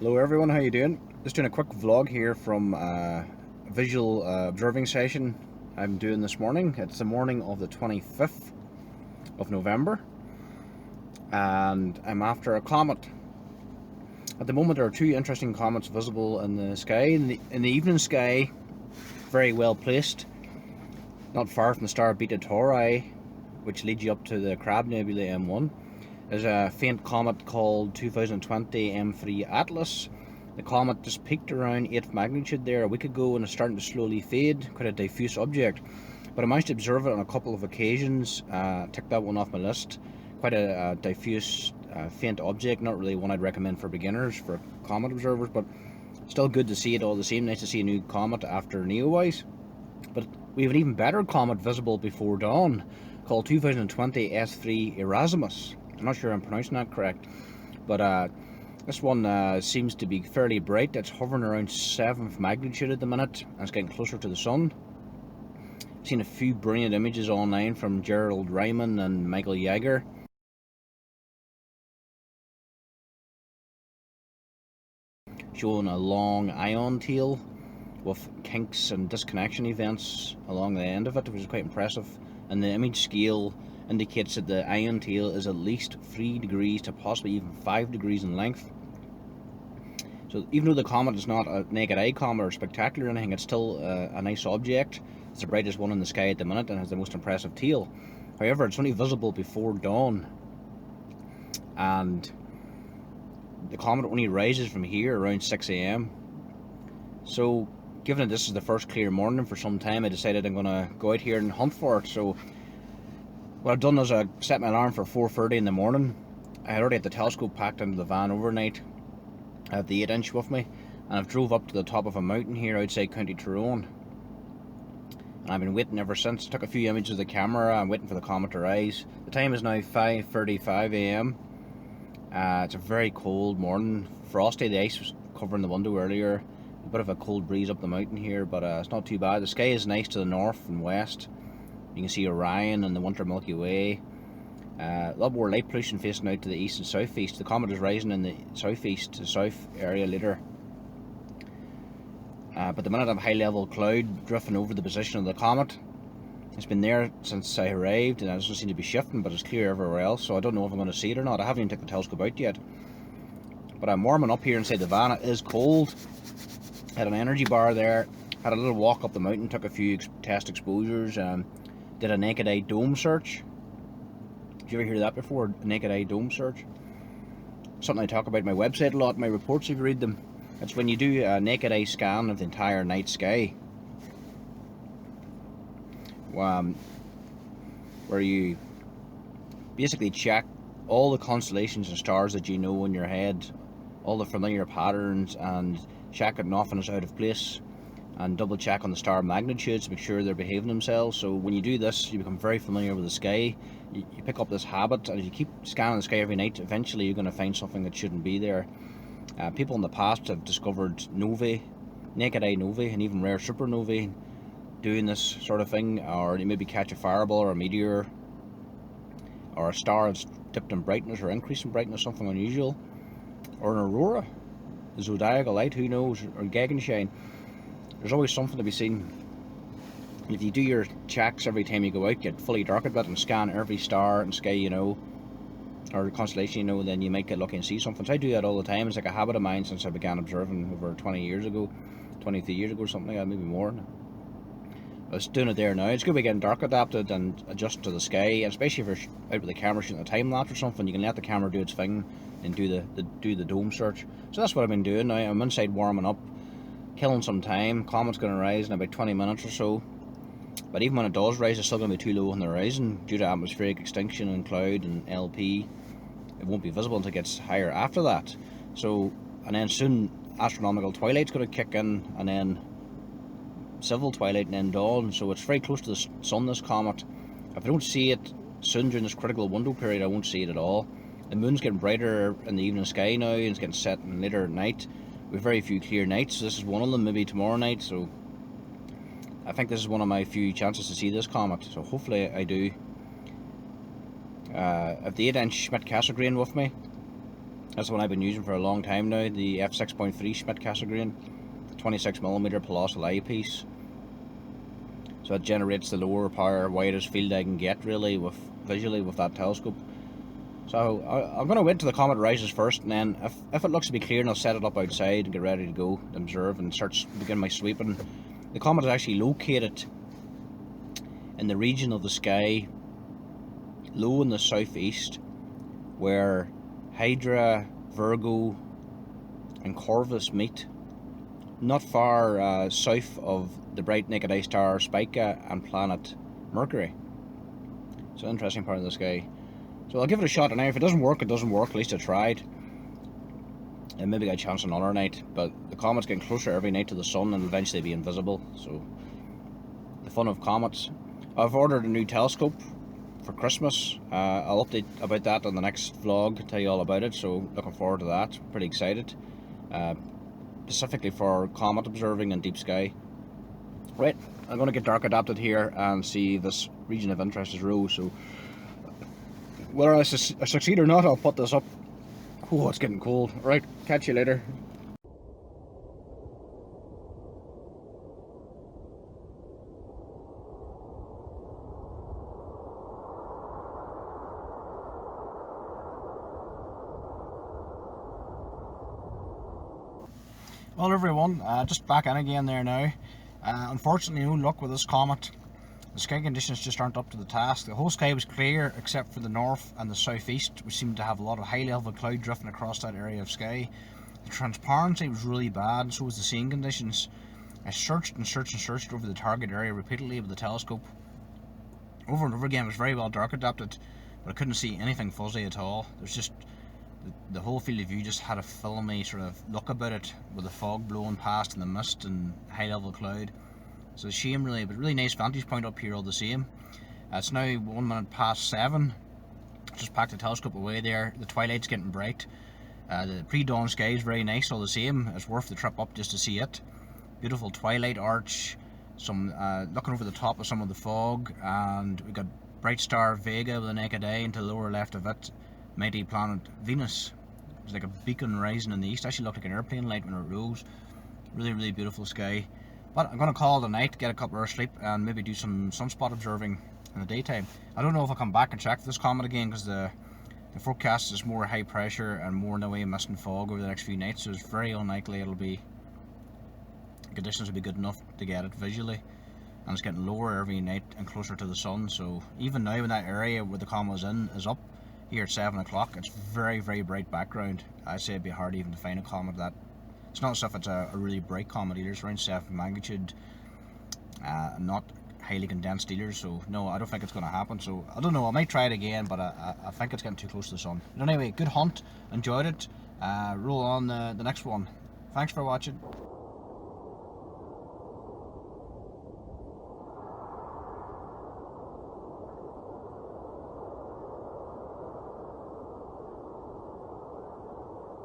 Hello everyone, how you doing? Just doing a quick vlog here from a visual observing session I'm doing this morning. It's the morning of the 25th of November and I'm after a comet. At the moment there are two interesting comets visible in the sky. In the evening sky, very well placed, not far from the star Beta Tauri, which leads you up to the Crab Nebula M1. There's a faint comet called 2020 M3 Atlas. The comet just peaked around 8th magnitude there a week ago and is starting to slowly fade, quite a diffuse object. But I managed to observe it on a couple of occasions, tick that one off my list. Quite a diffuse, faint object, not really one I'd recommend for beginners, for comet observers, but still good to see it all the same. Nice to see a new comet after Neowise. But we have an even better comet visible before dawn, called 2020 S3 Erasmus. I'm not sure I'm pronouncing that correct, but this one seems to be fairly bright. It's hovering around 7th magnitude at the minute, and it's getting closer to the sun. I've seen a few brilliant images online from Gerald Ryman and Michael Yeager, showing a long ion tail with kinks and disconnection events along the end of it, which is quite impressive. And the image scale indicates that the ion tail is at least 3 degrees to possibly even 5 degrees in length. So even though the comet is not a naked eye comet or spectacular or anything, it's still a nice object. It's the brightest one in the sky at the minute and has the most impressive tail. However, it's only visible before dawn, and the comet only rises from here around 6 AM. So given that this is the first clear morning for some time, I decided I'm going to go out here and hunt for it. So what I've done is I set my alarm for 4:30 in the morning. I had already had the telescope packed into the van overnight. I have the 8-inch with me, and I've drove up to the top of a mountain here outside County Tyrone. And I've been waiting ever since. Took a few images of the camera. I'm waiting for the comet to rise. The time is now 5:35 AM. It's a very cold morning. Frosty, the ice was covering the window earlier. A bit of a cold breeze up the mountain here, but it's not too bad. The sky is nice to the north and west. You can see Orion and the winter Milky Way. A lot more light pollution facing out to the east and southeast. The comet is rising in the southeast to south area later. But the minute I have a high level cloud drifting over the position of the comet. It's been there since I arrived and it doesn't seem to be shifting, but it's clear everywhere else, so I don't know if I'm going to see it or not. I haven't even taken the telescope out yet. But I'm warming up here inside the van. It is cold. Had an energy bar there. Had a little walk up the mountain, took a few test exposures, did a naked eye dome search. Did you ever hear that before? A naked eye dome search? Something I talk about on my website a lot, my reports if you read them. It's when you do a naked eye scan of the entire night sky. Where you basically check all the constellations and stars that you know in your head, all the familiar patterns, and check it nothing is out of place, and double check on the star magnitudes to make sure they're behaving themselves. So when you do this, you become very familiar with the sky. You pick up this habit, and if you keep scanning the sky every night, eventually you're going to find something that shouldn't be there. People in the past have discovered novae, naked eye novae, and even rare supernovae doing this sort of thing. Or you maybe catch a fireball or a meteor or a star that's dipped in brightness or increased in brightness, something unusual, or an aurora, a zodiacal light, who knows, or Gegenschein. There's always something to be seen. If you do your checks every time you go out, get fully dark a bit and scan every star and sky you know, or constellation you know, then you might get lucky and see something. So I do that all the time. It's like a habit of mine since I began observing over 20 years ago, 23 years ago or something like that, maybe more. I was doing it there now. It's good to be getting dark adapted and adjusting to the sky, and especially if you're out with the camera shooting a time lapse or something, you can let the camera do its thing and do the dome search. So that's what I've been doing now. I'm inside warming up, killing some time. Comet's going to rise in about 20 minutes or so. But even when it does rise, it's still going to be too low on the horizon due to atmospheric extinction and cloud and LP. It won't be visible until it gets higher after that. So, and then soon astronomical twilight's going to kick in, and then civil twilight, and then dawn. So it's very close to the sun, this comet. If I don't see it soon during this critical window period, I won't see it at all. The moon's getting brighter in the evening sky now, and it's getting set in later at night. We have very few clear nights, so this is one of them, maybe tomorrow night. So I think this is one of my few chances to see this comet, so hopefully I do. I have the 8-inch Schmidt Cassegrain with me. That's the one I've been using for a long time now, the f6.3 Schmidt Cassegrain, 26mm colossal eyepiece. So it generates the lower power, widest field I can get really visually with that telescope. So I'm going to wait till the comet rises first, and then if it looks to be clear, I'll set it up outside and get ready to go, observe, and begin my sweeping. The comet is actually located in the region of the sky low in the southeast, where Hydra, Virgo, and Corvus meet, not far south of the bright naked eye star Spica and planet Mercury. It's an interesting part of the sky. So I'll give it a shot, and if it doesn't work, it doesn't work. At least I tried. And maybe get a chance another night. But the comet's getting closer every night to the sun and eventually be invisible. So the fun of comets. I've ordered a new telescope for Christmas. I'll update about that on the next vlog, tell you all about it. So looking forward to that. Pretty excited. Specifically for comet observing in deep sky. Right, I'm going to get dark adapted here and see this region of interest is Rho. So whether I succeed or not, I'll put this up. Oh, it's getting cold. Right, catch you later. Well everyone, just back in again there now. Unfortunately, no luck with this comet. The sky conditions just aren't up to the task. The whole sky was clear except for the north and the southeast, which seemed to have a lot of high level cloud drifting across that area of sky. The transparency was really bad, and so was the seeing conditions. I searched and searched and searched over the target area repeatedly with the telescope. Over and over again, it was very well dark adapted, but I couldn't see anything fuzzy at all. There's just the whole field of view just had a filmy sort of look about it, with the fog blowing past and the mist and high level cloud. So a shame really, but really nice vantage point up here all the same. It's now 1 minute past 7. Just packed the telescope away there. The twilight's getting bright. The pre-dawn sky is very nice all the same. It's worth the trip up just to see it. Beautiful twilight arch. Some looking over the top of some of the fog, and we got bright star Vega with the naked eye, and to the lower left of it, mighty planet Venus. It's like a beacon rising in the east. Actually looked like an airplane light when it rose. Really, really beautiful sky. But I'm going to call it a night, get a couple hours sleep, and maybe do some sunspot observing in the daytime. I don't know if I'll come back and check for this comet again, because the forecast is more high pressure and more in the way of mist and fog over the next few nights, so it's very unlikely conditions will be good enough to get it visually. And it's getting lower every night and closer to the sun, so even now when that area where the comet was in is up here at 7 o'clock, it's very, very bright background. I'd say it'd be hard even to find a comet that. It's not as if it's a really bright comet either. It's around 7 magnitude, not highly condensed either, so no, I don't think it's going to happen. So I don't know, I might try it again, but I think it's getting too close to the sun. But anyway, good hunt, enjoyed it. Roll on the next one. Thanks for watching.